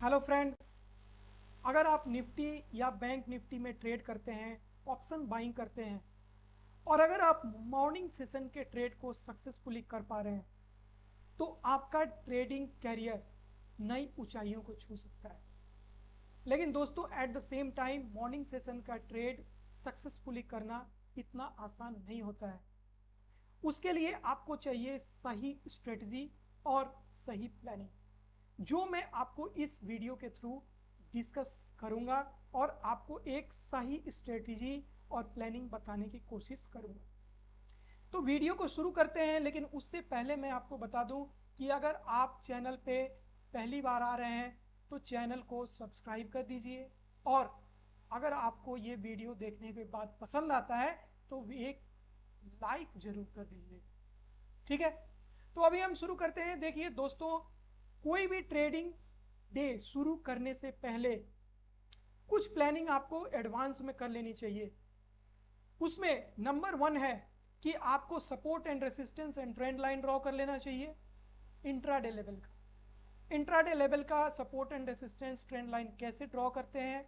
Hello friends. अगर आप Nifty या बैंक निफ्टी में ट्रेड करते हैं, ऑप्शन बाइंग करते हैं, और अगर आप मॉर्निंग सेशन के ट्रेड को सक्सेसफुली कर पा रहे हैं तो आपका ट्रेडिंग कैरियर नई ऊंचाइयों को छू सकता है। लेकिन दोस्तों, at the same time morning session का ट्रेड सक्सेसफुली करना इतना आसान नहीं होता है। उसके लिए आपको चाहिए सही स्ट्रेटजी और सही प्लानिंग, जो मैं आपको इस वीडियो के थ्रू डिस्कस करूंगा और आपको एक सही स्ट्रेटजी और प्लानिंग बताने की कोशिश करूंगा। तो वीडियो को शुरू करते हैं, लेकिन उससे पहले मैं आपको बता दूं कि अगर आप चैनल पे पहली बार आ रहे हैं तो चैनल को सब्सक्राइब कर दीजिए, और अगर आपको ये वीडियो देखने के बाद पसंद आता है तो एक लाइक जरूर कर दीजिए। ठीक है, तो अभी हम शुरू करते हैं। देखिए दोस्तों, कोई भी ट्रेडिंग डे शुरू करने से पहले कुछ प्लानिंग आपको एडवांस में कर लेनी चाहिए। उसमें नंबर 1 है कि आपको support and resistance and trend line draw कर लेना चाहिए इंट्राडे लेवल का। इंट्राडे लेवल का support and resistance trend line कैसे ड्रॉ करते हैं,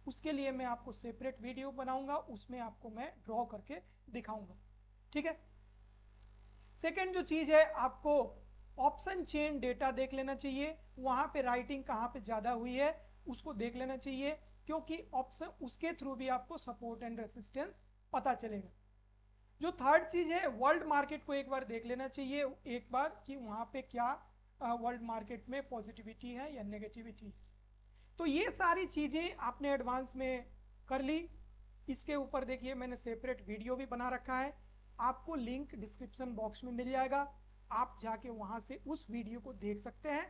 उसके लिए मैं आपको सेपरेट वीडियो बनाऊंगा, उसमें आपको मैं ड्रॉ करके दिखाऊंगा। ठीक है। सेकेंड जो चीज है, आपको ऑप्शन चेन डेटा देख लेना चाहिए। वहां पे राइटिंग कहाँ पे ज्यादा हुई है उसको देख लेना चाहिए, क्योंकि ऑप्शन उसके थ्रू भी आपको सपोर्ट एंड रेसिस्टेंस पता चलेगा। जो थर्ड चीज है, वर्ल्ड मार्केट को एक बार देख लेना चाहिए एक बार कि वहां पे क्या वर्ल्ड मार्केट में पॉजिटिविटी है या नेगेटिविटी। तो ये सारी चीजें आपने एडवांस में कर ली। इसके ऊपर देखिए मैंने सेपरेट वीडियो भी बना रखा है, आपको लिंक डिस्क्रिप्शन बॉक्स में मिल जाएगा। आप जाके वहां से उस वीडियो को देख सकते हैं।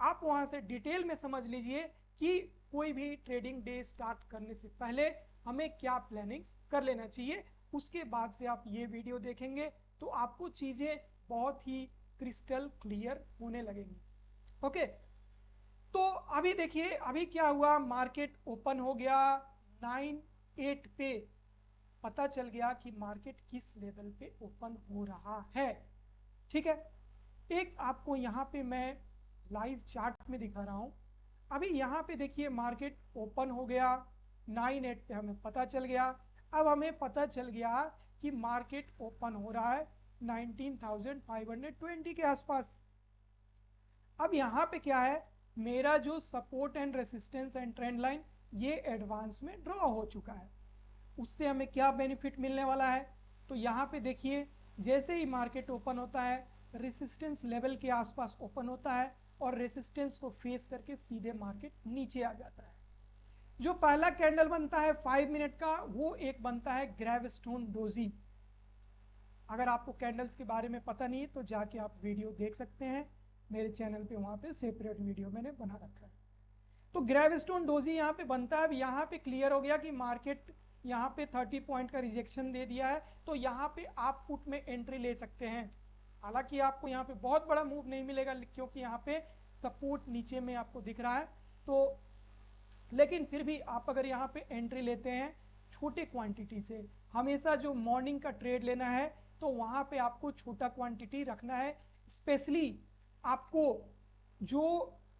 आप वहां से डिटेल में समझ लीजिए कि कोई भी ट्रेडिंग डे स्टार्ट करने से पहले हमें क्या प्लानिंग्स कर लेना चाहिए। उसके बाद से आप ये वीडियो देखेंगे तो आपको चीजें बहुत ही क्रिस्टल क्लियर होने लगेंगी। ओके, तो अभी देखिए अभी क्या हुआ, मार्केट ओपन हो गया 9-8 पे। पता चल गया कि मार्केट किस लेवल पे ओपन हो रहा है। ठीक है, एक आपको यहाँ पे मैं लाइव चार्ट में दिखा रहा हूँ। अभी यहाँ पे देखिए मार्केट ओपन हो गया 9-8 पे, हमें पता चल गया। अब हमें पता चल गया कि मार्केट ओपन हो रहा है 19,520 के आसपास। अब यहाँ पे क्या है, मेरा जो support and resistance and trend line ये एडवांस में ड्रॉ हो चुका है। उससे हमें क्या बेनिफिट मिलने वाला है, तो यहाँ पे देखिए जैसे ही मार्केट ओपन होता है रेसिस्टेंस लेवल के आसपास ओपन होता है और रेसिस्टेंस को फेस करके सीधे मार्केट नीचे आ जाता है। जो पहला कैंडल बनता है 5 मिनट का, वो एक बनता है ग्रेवस्टोन डोजी। अगर आपको कैंडल्स के बारे में पता नहीं है तो जाके आप वीडियो देख सकते हैं मेरे चैनल पे, वहां पे सेपरेट वीडियो मैंने बना रखा है। तो ग्रेवस्टोन डोजी यहाँ पे बनता है। अब यहाँ पे क्लियर हो गया कि मार्केट यहाँ पे 30 पॉइंट का रिजेक्शन दे दिया है, तो यहाँ पे आप पुट में एंट्री ले सकते हैं। हालांकि आपको यहाँ पे बहुत बड़ा मूव नहीं मिलेगा क्योंकि यहाँ पे सपोर्ट नीचे में आपको दिख रहा है, तो लेकिन फिर भी आप अगर यहाँ पे एंट्री लेते हैं छोटे क्वांटिटी से, हमेशा जो मॉर्निंग का ट्रेड लेना है तो वहां पे आपको छोटा क्वांटिटी रखना है। स्पेशली आपको जो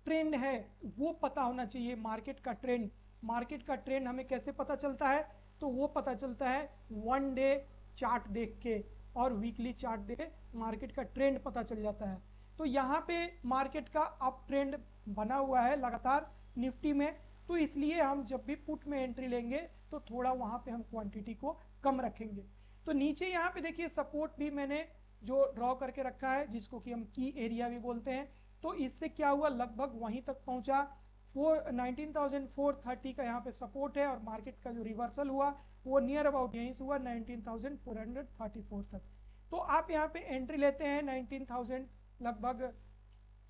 ट्रेंड है वो पता होना चाहिए, मार्केट का ट्रेंड। मार्केट का ट्रेंड हमें कैसे पता चलता है, तो वो पता चलता है 1 डे चार्ट देख के और वीकली चार्ट देख के मार्केट का ट्रेंड पता चल जाता है। तो यहाँ पे मार्केट का अप ट्रेंड बना हुआ है लगातार निफ्टी में, तो इसलिए हम जब भी पुट में एंट्री लेंगे तो थोड़ा वहां पे हम क्वांटिटी को कम रखेंगे। तो नीचे यहाँ पे देखिए सपोर्ट भी मैंने जो ड्रॉ करके रखा है, जिसको कि हम की एरिया भी बोलते हैं। तो इससे क्या हुआ, लगभग वहीं तक पहुंचा। 19,430 का यहाँ पे सपोर्ट है और मार्केट का जो रिवर्सल हुआ वो नियर अबाउट यहीं से हुआ 19,434 तक। तो आप यहाँ पे एंट्री लेते हैं 19,000 लगभग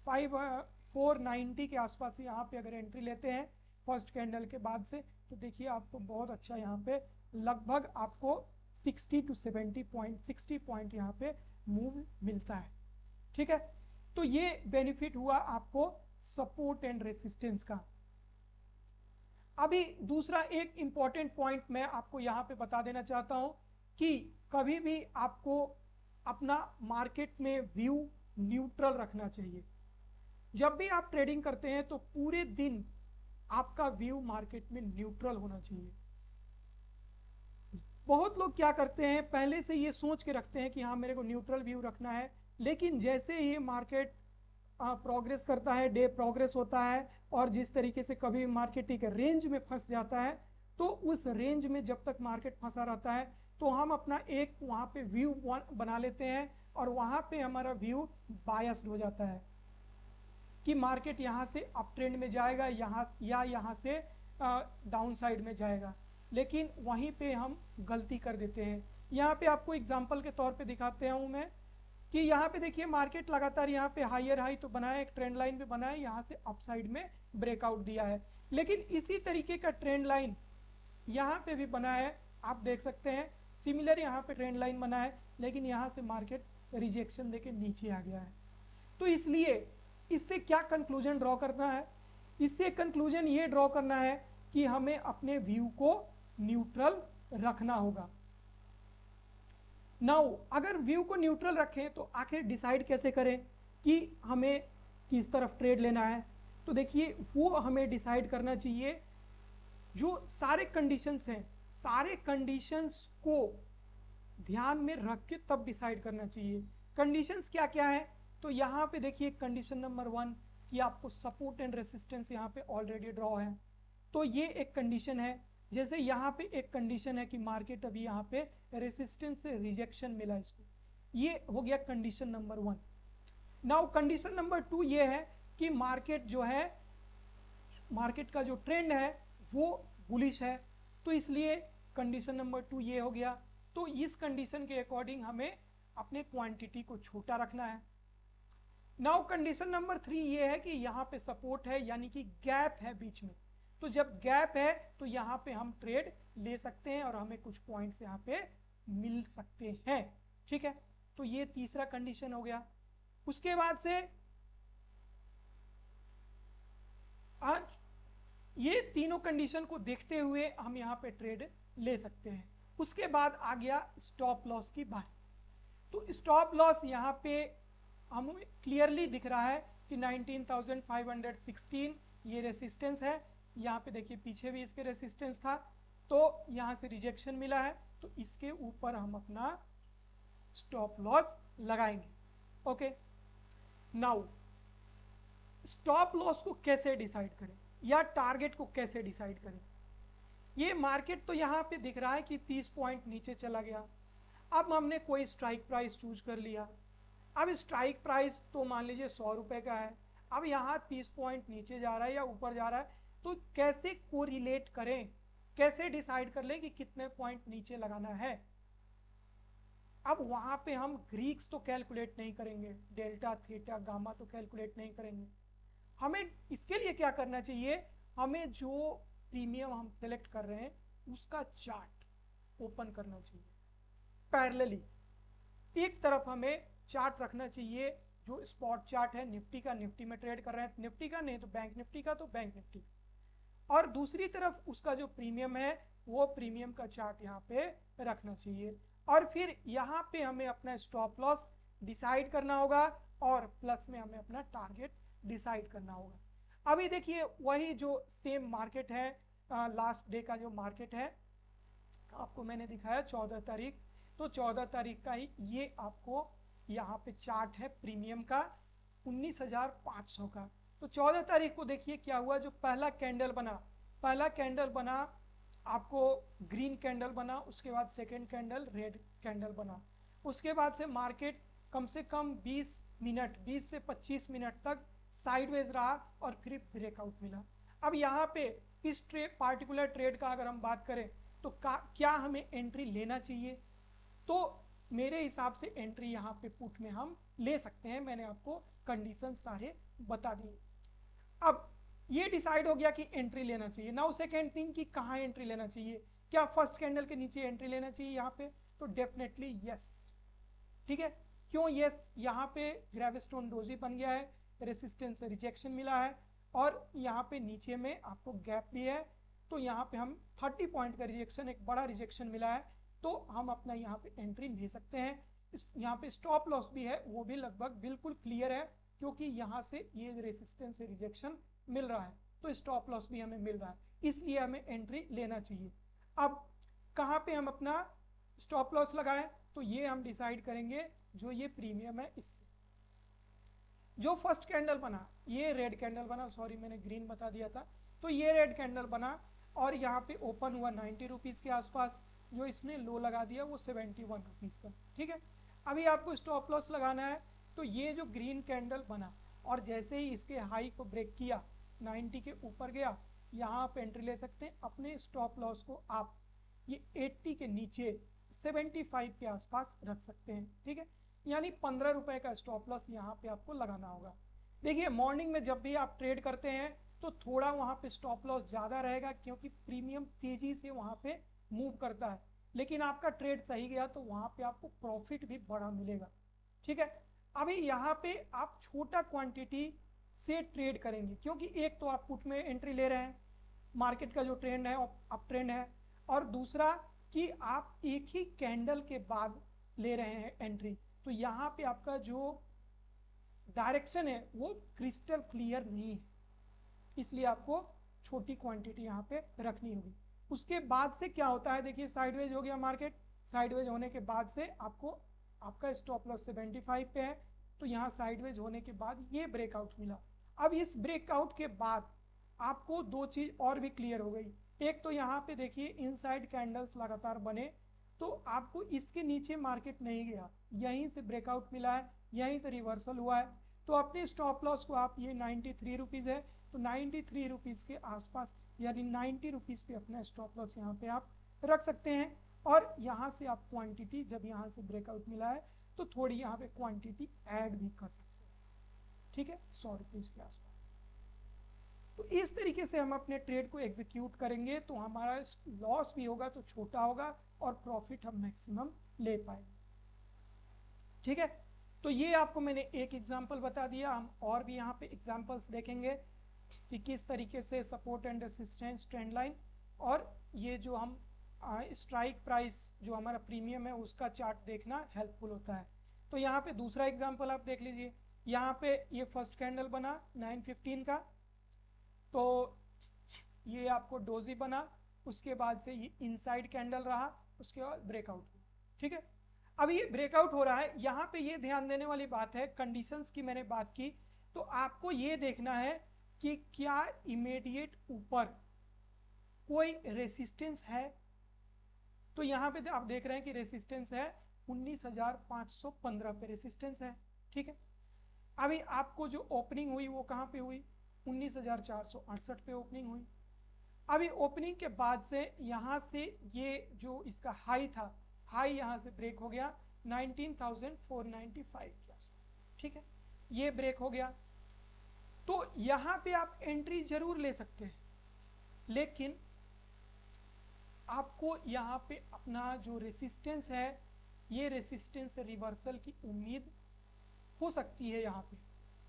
490 के आसपास यहाँ पे अगर एंट्री लेते हैं फर्स्ट कैंडल के बाद से, तो देखिए आपको बहुत अच्छा यहाँ पे लगभग आपको 60 to 70 पॉइंट 60 पॉइंट यहाँ पे मूव मिलता है। ठीक है, तो ये बेनिफिट हुआ आपको सपोर्ट एंड रेसिस्टेंस का। अभी दूसरा एक इंपॉर्टेंट पॉइंट मैं आपको यहाँ पे बता देना चाहता हूँ कि कभी भी आपको अपना मार्केट में व्यू न्यूट्रल रखना चाहिए। जब भी आप ट्रेडिंग करते हैं तो पूरे दिन आपका व्यू मार्केट में न्यूट्रल होना चाहिए। बहुत लोग क्या करते हैं, पहले से ये सोच के रखते हैं कि हाँ मेरे को न्यूट्रल व्यू रखना है, लेकिन जैसे ही मार्केट प्रोग्रेस करता है, डे प्रोग्रेस होता है, और जिस तरीके से कभी मार्केट एक रेंज में फंस जाता है, तो उस रेंज में जब तक मार्केट फंसा रहता है तो हम अपना एक वहाँ पे व्यू बना लेते हैं, और वहाँ पे हमारा व्यू बायस्ड हो जाता है कि मार्केट यहाँ से अप ट्रेंड में जाएगा यहाँ से डाउन साइड में जाएगा। लेकिन वहीं पे हम गलती कर देते हैं। यहाँ पे आपको एग्जांपल के तौर पे दिखाते हूँ मैं कि यहाँ पे देखिए मार्केट लगातार यहाँ पे हायर हाई तो बनाया, एक ट्रेंड लाइन भी बनाया, यहाँ से अप साइड में ब्रेकआउट दिया है, लेकिन इसी तरीके का ट्रेंड लाइन यहाँ पे भी बना है, आप देख सकते हैं सिमिलर यहाँ पे ट्रेंड लाइन बना है, लेकिन यहाँ से मार्केट रिजेक्शन देके नीचे आ गया है। तो इसलिए इससे क्या कंक्लूजन ड्रॉ करना है, इससे कंक्लूजन ये ड्रॉ करना है कि हमें अपने व्यू को न्यूट्रल रखना होगा। नाउ अगर व्यू को न्यूट्रल रखें तो आखिर डिसाइड कैसे करें कि हमें किस तरफ ट्रेड लेना है। तो देखिए वो हमें डिसाइड करना चाहिए, जो सारे कंडीशंस हैं सारे कंडीशंस को ध्यान में रख के तब डिसाइड करना चाहिए। कंडीशंस क्या क्या है, तो यहाँ पे देखिए कंडीशन नंबर 1 कि आपको सपोर्ट एंड रेसिस्टेंस यहाँ पे ऑलरेडी ड्रॉ है, तो ये एक कंडीशन है। जैसे यहाँ पे एक कंडीशन है कि मार्केट अभी यहाँ पे रेसिस्टेंस से रिजेक्शन मिला इसको, ये हो गया condition number 1। Now condition number 2 ये है कि मार्केट जो है, मार्केट का जो ट्रेंड है वो बुलिश है, तो इसलिए कंडीशन नंबर 2 ये हो गया। तो इस कंडीशन के अकॉर्डिंग हमें अपने क्वांटिटी को छोटा रखना है। नाउ कंडीशन नंबर 3 ये है कि यहाँ पे सपोर्ट है, यानी कि गैप है बीच में, तो जब गैप है तो यहाँ पे हम ट्रेड ले सकते हैं और हमें कुछ पॉइंट्स यहाँ पे मिल सकते हैं। ठीक है, तो ये तीसरा कंडीशन हो गया। उसके बाद से आज ये तीनों कंडीशन को देखते हुए हम यहाँ पे ट्रेड ले सकते हैं। उसके बाद आ गया स्टॉप लॉस की बात। तो स्टॉप लॉस यहाँ पे हमें क्लियरली दिख रहा है कि 19,516 ये रेसिस्टेंस है। यहाँ पे देखिए पीछे भी इसके रेसिस्टेंस था, तो यहाँ से रिजेक्शन मिला है, तो इसके ऊपर हम अपना स्टॉप लॉस लगाएंगे। ओके, नाउ स्टॉप लॉस को कैसे डिसाइड करें या टारगेट को कैसे डिसाइड करें। ये मार्केट तो यहाँ पे दिख रहा है कि 30 पॉइंट नीचे चला गया, अब हमने कोई स्ट्राइक प्राइस चूज कर लिया। अब स्ट्राइक प्राइस तो मान लीजिए 100 रुपए का है, अब यहाँ 30 पॉइंट नीचे जा रहा है या ऊपर जा रहा है, तो कैसे कोरिलेट करें, कैसे डिसाइड कर लें कि कितने पॉइंट नीचे लगाना है। अब वहां पे हम ग्रीक्स तो कैलकुलेट नहीं करेंगे, डेल्टा थीटा गामा तो कैलकुलेट नहीं करेंगे। हमें इसके लिए क्या करना चाहिए, हमें जो प्रीमियम हम सेलेक्ट कर रहे हैं उसका चार्ट ओपन करना चाहिए पैरेलली। एक तरफ हमें चार्ट रखना चाहिए जो स्पॉट चार्ट है निफ्टी का, निफ्टी में ट्रेड कर रहे हैं निफ्टी का, नहीं तो बैंक निफ्टी का तो बैंक निफ्टी, और दूसरी तरफ उसका जो प्रीमियम है वो प्रीमियम का चार्ट यहाँ पे रखना चाहिए। और फिर यहाँ पे हमें अपना स्टॉप लॉस डिसाइड करना होगा और प्लस में हमें अपना टारगेट डिसाइड करना होगा। अभी देखिए वही जो सेम मार्केट है, लास्ट डे का जो मार्केट है आपको मैंने दिखाया 14 तारीख, तो 14 तारीख का ही ये आपको यहाँ पे चार्ट है प्रीमियम का 19,500 का। तो 14 तारीख को देखिए क्या हुआ, जो पहला कैंडल बना आपको ग्रीन कैंडल बना, उसके बाद सेकेंड कैंडल रेड कैंडल बना, उसके बाद से मार्केट कम से कम 20 से 25 मिनट तक साइडवेज रहा और फिर ब्रेकआउट मिला। अब यहाँ पे इस पार्टिकुलर ट्रेड का अगर हम बात करें तो क्या हमें एंट्री लेना चाहिए, तो मेरे हिसाब से एंट्री यहाँ पे पुट में हम ले सकते हैं। मैंने आपको कंडीशन सारे बता दिए। अब ये डिसाइड हो गया कि एंट्री लेना चाहिए। नाउ सेकेंड थिंग कि कहाँ एंट्री लेना चाहिए, क्या फर्स्ट कैंडल के नीचे एंट्री लेना चाहिए यहाँ पे, तो डेफिनेटली यस। ठीक है, क्यों यस, यहाँ पे ग्रेविस्टोन डोजी बन गया है, रेसिस्टेंस से रिजेक्शन मिला है और यहाँ पे नीचे में आपको गैप भी है, तो यहाँ पे हम 30 पॉइंट का रिजेक्शन, एक बड़ा रिजेक्शन मिला है, तो हम अपना यहाँ पे एंट्री ले सकते हैं। यहाँ पे स्टॉप लॉस भी है, वो भी लगभग बिल्कुल क्लियर है, क्योंकि यहाँ से ये रेसिस्टेंस से रिजेक्शन मिल रहा है, तो स्टॉप लॉस भी हमें मिल रहा है, इसलिए हमें एंट्री लेना चाहिए। अब कहाँ पे हम अपना स्टॉप लॉस लगाएं, तो ये हम डिसाइड करेंगे जो ये प्रीमियम है इससे। जो फर्स्ट कैंडल बना, ये रेड कैंडल बना, सॉरी मैंने ग्रीन बता दिया था, तो ये रेड कैंडल बना और यहाँ पे ओपन हुआ 90 रुपीज़ के आसपास, जो इसने लो लगा दिया वो 71 रुपीज़ का। ठीक है, अभी आपको स्टॉप लॉस लगाना है, तो ये जो ग्रीन कैंडल बना और जैसे ही इसके हाई को ब्रेक किया 90 के ऊपर गया, यहाँ आप एंट्री ले सकते हैं। अपने स्टॉप लॉस को आप ये 80 के नीचे 75 के आसपास रख सकते हैं। ठीक है, यानी 15 रुपए का स्टॉप लॉस यहाँ पे आपको लगाना होगा। देखिए मॉर्निंग में जब भी आप ट्रेड करते हैं तो थोड़ा वहाँ पे स्टॉप लॉस ज़्यादा रहेगा, क्योंकि प्रीमियम तेजी से वहाँ पे मूव करता है, लेकिन आपका ट्रेड सही गया तो वहाँ पे आपको प्रॉफिट भी बड़ा मिलेगा। ठीक है, अभी यहाँ पे आप छोटा क्वांटिटी से ट्रेड करेंगे, क्योंकि एक तो आप पुट में एंट्री ले रहे हैं, मार्केट का जो ट्रेंड है अप ट्रेंड है, और दूसरा कि आप एक ही कैंडल के बाद ले रहे हैं एंट्री, तो यहाँ पे आपका जो डायरेक्शन है वो क्रिस्टल क्लियर नहीं है, इसलिए आपको छोटी क्वांटिटी यहाँ पे रखनी होगी। उसके बाद से क्या होता है, देखिए साइडवेज हो गया मार्केट, साइडवेज होने के बाद से आपको आपका स्टॉप लॉस 75 पे है, तो यहाँ साइडवेज होने के बाद ये ब्रेकआउट मिला। अब इस ब्रेकआउट के बाद आपको दो चीज और भी क्लियर हो गई। एक तो यहाँ पे देखिए इनसाइड कैंडल्स लगातार बने, तो आपको इसके नीचे मार्केट नहीं गया, यहीं से ब्रेकआउट मिला है, यहीं से रिवर्सल हुआ है, तो अपने स्टॉप लॉस को आप, ये 93 रुपीज़ है, तो 93 रुपीज़ के आसपास यानी 90 रुपीज़ पे अपना स्टॉप लॉस यहाँ पे आप रख सकते हैं। और यहाँ से आप क्वांटिटी, जब यहाँ से ब्रेकआउट मिला है तो थोड़ी यहाँ पे क्वांटिटी ऐड भी कर सकते हैं। ठीक है, 100 रुपीज़ के आसपास। तो इस तरीके से हम अपने ट्रेड को एग्जीक्यूट करेंगे तो हमारा लॉस भी होगा तो छोटा होगा और प्रॉफिट हम मैक्सिमम ले पाएंगे। ठीक है, तो ये आपको मैंने एक एग्जांपल बता दिया, हम और भी यहाँ पे एग्जांपल्स देखेंगे कि किस तरीके से support and resistance trend line और ये जो हम स्ट्राइक प्राइस जो हमारा प्रीमियम है उसका चार्ट देखना हेल्पफुल होता है। तो यहाँ पे दूसरा एग्जांपल आप देख लीजिए, यहाँ पे ये फर्स्ट कैंडल बना 915 का, तो ये आपको डोजी बना, उसके बाद से ये इनसाइड कैंडल रहा, उसके बाद ब्रेकआउट। ठीक है, अब ये ब्रेकआउट हो रहा है, यहाँ पे ये ध्यान देने वाली बात है, कंडीशंस की मैंने बात की, तो आपको ये देखना है कि क्या इमीडिएट ऊपर कोई रेसिस्टेंस है। तो यहाँ पे आप देख रहे हैं कि रेसिस्टेंस है 19,515 पे रेसिस्टेंस है। ठीक है, अभी आपको जो ओपनिंग हुई वो कहाँ पे हुई, 19,468 पे ओपनिंग हुई। अभी ओपनिंग के बाद से यहाँ से ये जो इसका हाई था, हाई यहाँ से ब्रेक हो गया 19,495 के आसपास। ठीक है, ये ब्रेक हो गया, तो यहाँ पे आप एंट्री जरूर ले सकते हैं, लेकिन आपको यहाँ पे अपना जो रेसिस्टेंस है, ये रेसिस्टेंस रिवर्सल की उम्मीद हो सकती है।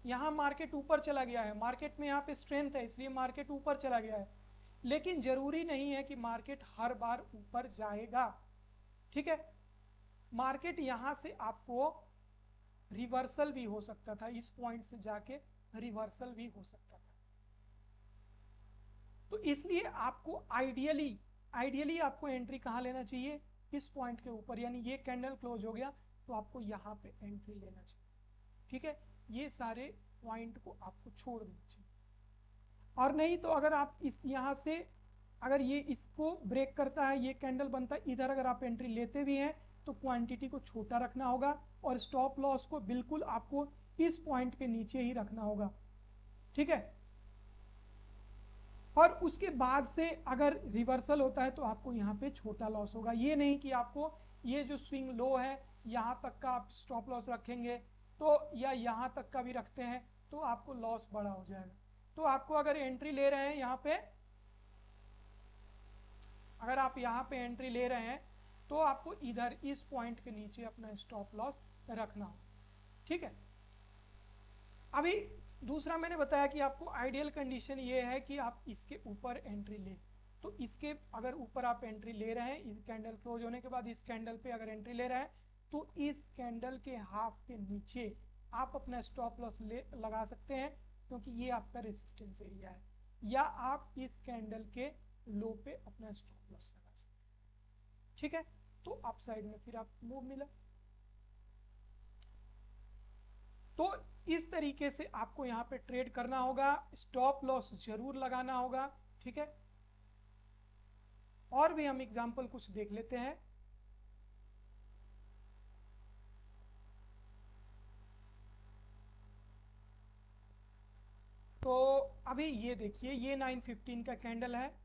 यहाँ मार्केट ऊपर चला गया है, मार्केट में यहाँ पे स्ट्रेंथ है इसलिए मार्केट ऊपर चला गया है, लेकिन जरूरी नहीं है कि मार्केट हर बार ऊपर जाएगा। ठीक है, मार्केट यहाँ से आपको रिवर्सल भी हो सकता था, इस पॉइंट से जाके रिवर्सल भी हो सकता था। तो इसलिए आपको आइडियली आपको एंट्री कहाँ लेना चाहिए, इस पॉइंट के ऊपर, यानी ये कैंडल क्लोज हो गया तो आपको यहाँ पे एंट्री लेना चाहिए। ठीक है, ये सारे पॉइंट को आपको छोड़ देना चाहिए, और नहीं तो अगर आप इस यहाँ से अगर ये इसको ब्रेक करता है, ये कैंडल बनता है इधर, अगर आप एंट्री लेते भी हैं तो क्वांटिटी को छोटा रखना होगा और स्टॉप लॉस को बिल्कुल आपको इस पॉइंट के नीचे ही रखना होगा। ठीक है, और उसके बाद से अगर रिवर्सल होता है तो आपको यहाँ पे छोटा लॉस होगा। ये नहीं कि आपको ये जो स्विंग लो है यहाँ तक का आप स्टॉप लॉस रखेंगे तो, या यहाँ तक का भी रखते हैं तो आपको लॉस बड़ा हो जाएगा। तो आपको अगर एंट्री ले रहे हैं यहाँ पे, अगर आप यहाँ पे एंट्री ले रहे हैं तो आपको इधर इस पॉइंट के नीचे अपना स्टॉप लॉस रखना हो। ठीक है, अभी दूसरा मैंने बताया कि आपको आइडियल कंडीशन ये है कि आप इसके ऊपर एंट्री लें, तो इसके अगर ऊपर आप एंट्री ले रहे हैं, इस कैंडल क्लोज होने के बाद इस कैंडल पे अगर एंट्री ले रहे हैं तो इस कैंडल के हाफ के नीचे आप अपना स्टॉप लॉस लगा सकते हैं, क्योंकि ये आपका रेसिस्टेंस एरिया है, या आप इस कैंडल के लो पे अपना स्टॉप लॉस लगा सकते हैं। ठीक है, तो अप साइड में फिर आप मूव मिला। तो इस तरीके से आपको यहाँ पे ट्रेड करना होगा, स्टॉप लॉस जरूर लगाना होगा। ठीक है, और भी हम एग्जांपल कुछ देख लेते हैं। तो अभी ये देखिए, ये 915 का कैंडल है,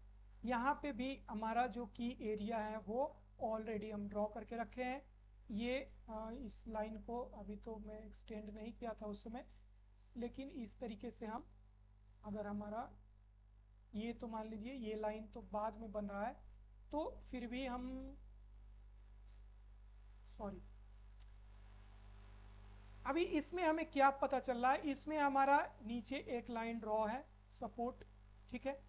यहाँ पे भी हमारा जो की एरिया है वो ऑलरेडी हम ड्रॉ करके रखे हैं। ये इस लाइन को अभी तो मैं एक्सटेंड नहीं किया था उस समय, लेकिन इस तरीके से हम, अगर हमारा ये, तो मान लीजिए ये लाइन तो बाद में बन रहा है, तो फिर भी हम, सॉरी, अभी इसमें हमें क्या पता चल रहा है, इसमें हमारा नीचे एक लाइन ड्रॉ है, सपोर्ट। ठीक है,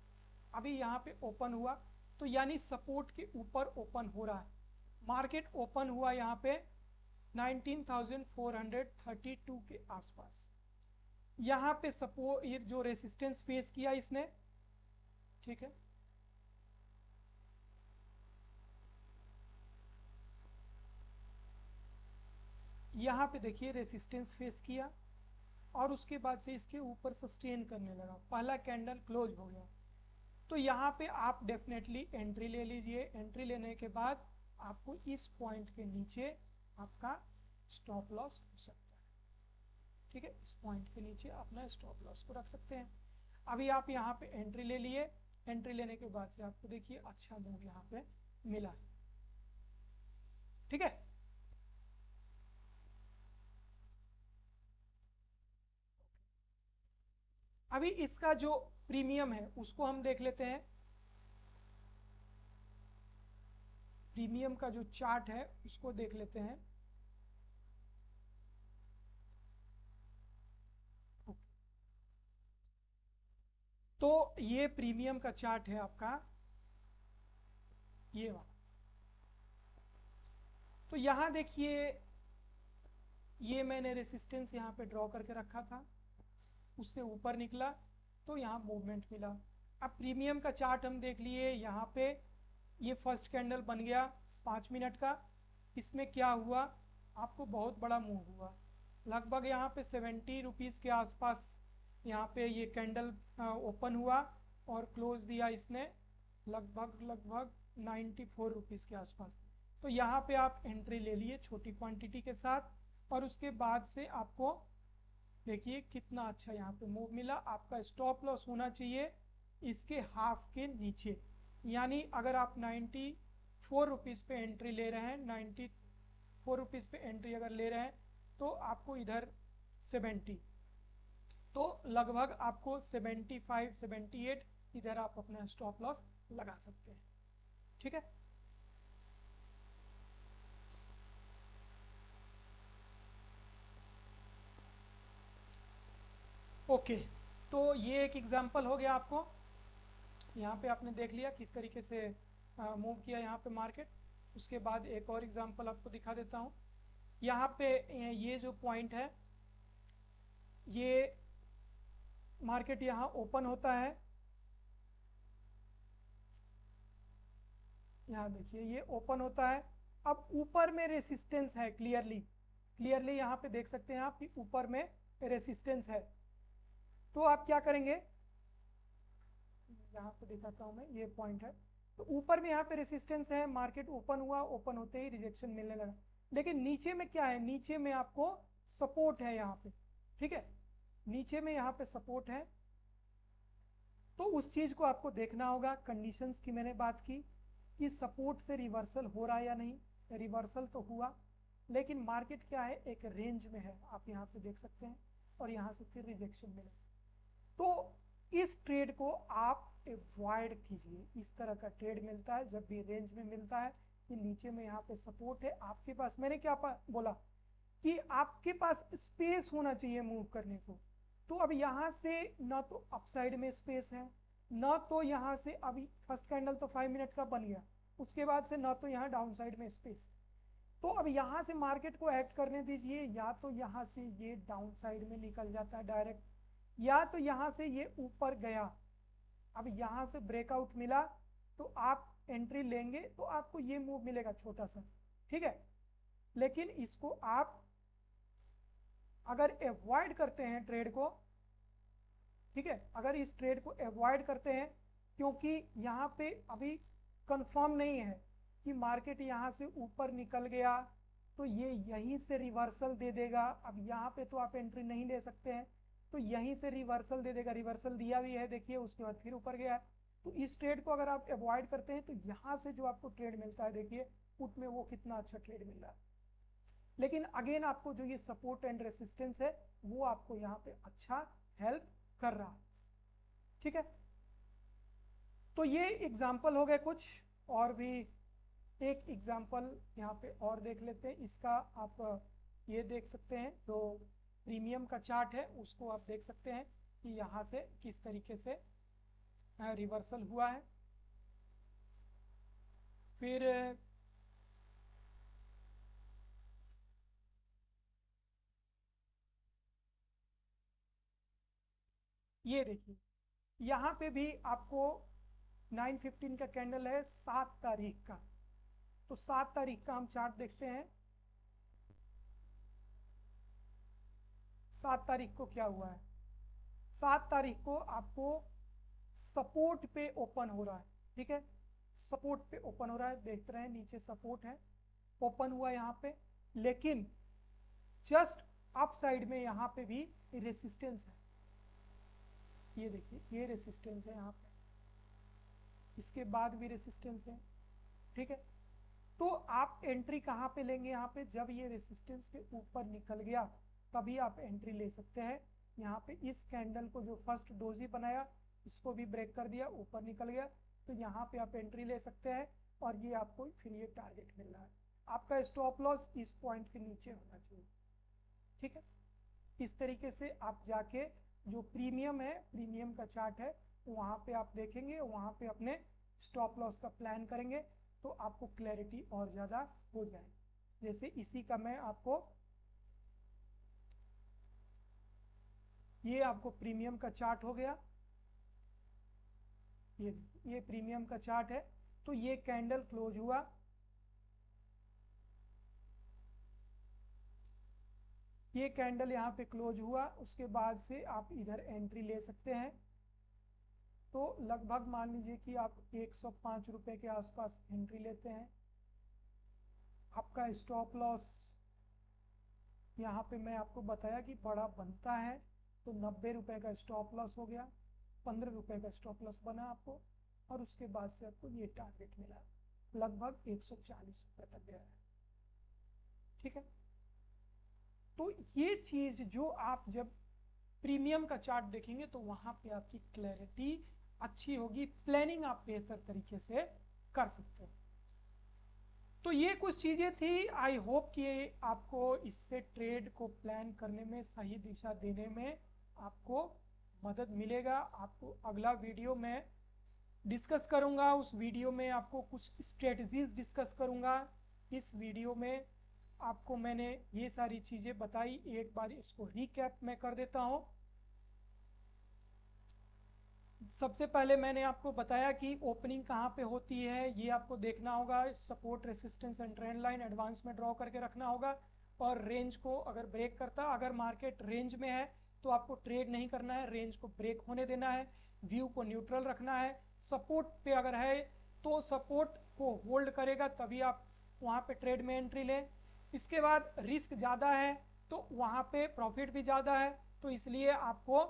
अभी यहाँ पे ओपन हुआ, तो यानी सपोर्ट के ऊपर ओपन हो रहा है। मार्केट ओपन हुआ यहाँ पे 19,432 के आसपास। यहाँ पे सपोर्ट, ये जो रेसिस्टेंस फेस किया इसने, ठीक है, यहाँ पे देखिए रेसिस्टेंस फेस किया, और उसके बाद से इसके ऊपर सस्टेन करने लगा, पहला कैंडल क्लोज हो गया। तो यहाँ पे आप डेफिनेटली एंट्री ले लीजिए। एंट्री लेने के बाद आपको इस पॉइंट के नीचे आपका स्टॉप लॉस हो सकता है। ठीक है, इस पॉइंट के नीचे अपना स्टॉप लॉस को रख सकते हैं। अभी आप यहाँ पे एंट्री ले लिए, एंट्री लेने के बाद से आपको देखिए अच्छा मूव यहाँ पे मिला है। ठीक है, अभी इसका जो प्रीमियम है उसको हम देख लेते हैं। प्रीमियम का जो चार्ट है उसको देख लेते हैं। तो ये प्रीमियम का चार्ट है आपका, ये वाला। तो यहाँ देखिए, ये मैंने रेसिस्टेंस यहाँ पे ड्रॉ करके रखा था, उससे ऊपर निकला तो यहाँ मूवमेंट मिला। अब प्रीमियम का चार्ट हम देख लिए, यहाँ पे ये फर्स्ट कैंडल बन गया 5 मिनट का। इसमें क्या हुआ, आपको बहुत बड़ा मूव हुआ, लगभग यहाँ पे 70 रुपीज़ के आसपास यहाँ पे ये कैंडल ओपन हुआ, और क्लोज दिया इसने लगभग 94 रुपीज़ के आसपास। तो यहाँ पे आप एंट्री ले लिए छोटी क्वांटिटी के साथ, और उसके बाद से आपको देखिए कितना अच्छा यहाँ पे मूव मिला। आपका स्टॉप लॉस होना चाहिए इसके हाफ के नीचे, यानी अगर आप 94 रुपीज़ पे एंट्री ले रहे हैं, 94 रुपीज़ पे एंट्री अगर ले रहे हैं, तो आपको इधर 70, तो लगभग आपको 75 78 इधर आप अपना स्टॉप लॉस लगा सकते हैं। ठीक है, ओके। तो ये एक एग्जांपल हो गया आपको, यहाँ पे आपने देख लिया किस तरीके से मूव किया यहाँ पे मार्केट। उसके बाद एक और एग्जांपल आपको दिखा देता हूँ। यहाँ पे ये जो पॉइंट है, ये मार्केट यहाँ ओपन होता है, यहाँ देखिए ये ओपन होता है। अब ऊपर में रेसिस्टेंस है, क्लियरली यहाँ पे देख सकते हैं आप कि ऊपर में रेसिस्टेंस है। तो आप क्या करेंगे, यहाँ पे दिखाता हूँ मैं, ये पॉइंट है। तो ऊपर में यहाँ पे रेसिस्टेंस है, मार्केट ओपन हुआ, ओपन होते ही रिजेक्शन मिलने लगा। लेकिन नीचे में क्या है, नीचे में आपको सपोर्ट है यहाँ पे। ठीक है, नीचे में यहाँ पे सपोर्ट है, तो उस चीज को आपको देखना होगा। कंडीशंस की मैंने बात की कि सपोर्ट से रिवर्सल हो रहा है या नहीं, रिवर्सल तो हुआ, लेकिन मार्केट क्या है, एक रेंज में है, आप यहाँ पे देख सकते हैं, और यहाँ से फिर रिजेक्शन मिला। तो इस ट्रेड को आप अवॉइड कीजिए। इस तरह का ट्रेड मिलता है जब भी रेंज में मिलता है कि नीचे में यहाँ पे सपोर्ट है आपके पास, मैंने क्या बोला कि आपके पास स्पेस होना चाहिए मूव करने को। तो अब यहाँ से ना तो अपसाइड में स्पेस है, ना तो यहाँ से, अभी फर्स्ट कैंडल तो 5 मिनट का बन गया, उसके बाद से ना तो यहाँ डाउन साइड में स्पेस। तो अब यहाँ से मार्केट को एक्ट करने दीजिए, या तो यहाँ से ये डाउन साइड में निकल जाता है डायरेक्ट, या तो यहाँ से ये ऊपर गया। अब यहाँ से ब्रेकआउट मिला तो आप एंट्री लेंगे तो आपको ये मूव मिलेगा छोटा सा, ठीक है। लेकिन इसको आप अगर अवॉइड करते हैं ट्रेड को, ठीक है, अगर इस ट्रेड को अवॉइड करते हैं, क्योंकि यहाँ पे अभी कंफर्म नहीं है कि मार्केट यहाँ से ऊपर निकल गया तो ये यहीं से रिवर्सल दे देगा। अब यहाँ पे तो आप एंट्री नहीं ले सकते हैं, तो यहीं से रिवर्सल दे देगा। रिवर्सल दिया भी है, देखिए, उसके बाद फिर ऊपर गया। तो इस ट्रेड को अगर आप अवॉइड करते हैं तो यहाँ से जो आपको ट्रेड मिलता है, देखिए पुट में वो कितना अच्छा ट्रेड मिल रहा है। लेकिन अगेन आपको जो ये सपोर्ट एंड रेसिस्टेंस है वो आपको यहाँ पे अच्छा हेल्प कर रहा है, ठीक है। तो ये एग्जाम्पल हो गए कुछ, और भी एक एग्जाम्पल यहाँ पे और देख लेते हैं। इसका आप ये देख सकते हैं, जो प्रीमियम का चार्ट है उसको आप देख सकते हैं कि यहाँ से किस तरीके से रिवर्सल हुआ है। फिर ये देखिए, यहाँ पे भी आपको 9:15 का कैंडल है 7 तारीख का। तो 7 तारीख का हम चार्ट देखते हैं। 7 तारीख को क्या हुआ है? 7 तारीख को आपको सपोर्ट पे ओपन हो रहा है, ठीक है, सपोर्ट पे ओपन हो रहा है, देख रहे हैं नीचे सपोर्ट है, ओपन हुआ यहाँ पे, लेकिन जस्ट अप साइड में यहाँ पे भी रेसिस्टेंस है। ये देखिए, ये रेसिस्टेंस है यहाँ पे, इसके बाद भी रेसिस्टेंस है, ठीक है। तो आप एंट्री कहाँ पे लेंगे? यहाँ पे जब ये रेसिस्टेंस के ऊपर निकल गया तभी आप एंट्री ले सकते हैं। यहाँ पे इस कैंडल को जो फर्स्ट डोजी बनाया इसको भी ब्रेक कर दिया, ऊपर निकल गया, तो यहाँ पे आप एंट्री ले सकते हैं। और ये आपको फिर ये टारगेट मिल रहा है। आपका स्टॉप लॉस इस पॉइंट के नीचे होना चाहिए, ठीक है। इस तरीके से आप जाके जो प्रीमियम है, प्रीमियम का चार्ट है, वहाँ पे आप देखेंगे, वहाँ पे अपने स्टॉप लॉस का प्लान करेंगे तो आपको क्लैरिटी और ज़्यादा हो जाएगी। जैसे इसी का मैं आपको, ये आपको प्रीमियम का चार्ट हो गया, ये प्रीमियम का चार्ट है। तो ये कैंडल क्लोज हुआ, ये कैंडल यहाँ पे क्लोज हुआ, उसके बाद से आप इधर एंट्री ले सकते हैं। तो लगभग मान लीजिए कि आप 105 रुपए के आसपास एंट्री लेते हैं। आपका स्टॉप लॉस यहाँ पे मैं आपको बताया कि बड़ा बनता है, तो 90 रुपए का स्टॉप लॉस हो गया, 15 रुपए का स्टॉप लॉस बना आपको, और उसके बाद से आपको ये टारगेट मिला, लगभग 140 रुपए तक गया है, ठीक है। तो ये चीज जो आप जब प्रीमियम का चार्ट देखेंगे तो वहां पे आपकी क्लैरिटी अच्छी होगी, प्लानिंग आप बेहतर तरीके से कर सकते हो। तो ये कुछ चीजें थी। आई होप कि आपको इससे ट्रेड को प्लान करने में, सही दिशा देने में आपको मदद मिलेगा। आपको अगला वीडियो में डिस्कस करूंगा, उस वीडियो में आपको कुछ स्ट्रेटजीज डिस्कस करूंगा। इस वीडियो में आपको मैंने ये सारी चीज़ें बताई, एक बार इसको रिकैप मैं कर देता हूँ। सबसे पहले मैंने आपको बताया कि ओपनिंग कहाँ पे होती है, ये आपको देखना होगा, support, resistance and trend line advance में ड्रॉ करके रखना होगा। और रेंज को अगर ब्रेक करता, अगर मार्केट रेंज में है तो आपको ट्रेड नहीं करना है, रेंज को ब्रेक होने देना है, व्यू को न्यूट्रल रखना है। सपोर्ट पे अगर है तो सपोर्ट को होल्ड करेगा तभी आप वहाँ पे ट्रेड में एंट्री लें। इसके बाद रिस्क ज़्यादा है तो वहाँ पे प्रॉफिट भी ज़्यादा है, तो इसलिए आपको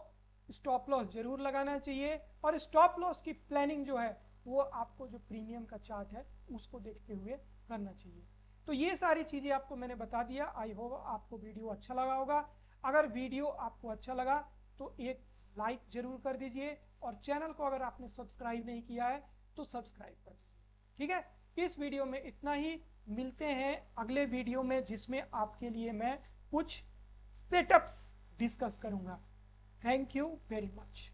स्टॉप लॉस जरूर लगाना चाहिए। और स्टॉप लॉस की प्लानिंग जो है वो आपको जो प्रीमियम का चार्ट है उसको देखते हुए करना चाहिए। तो ये सारी चीज़ें आपको मैंने बता दिया। आई होप आपको वीडियो अच्छा लगा होगा। अगर वीडियो आपको अच्छा लगा तो एक लाइक जरूर कर दीजिए, और चैनल को अगर आपने सब्सक्राइब नहीं किया है तो सब्सक्राइब कर दीजिए, ठीक है। इस वीडियो में इतना ही, मिलते हैं अगले वीडियो में जिसमें आपके लिए मैं कुछ सेटअप्स डिस्कस करूंगा। Thank you very much.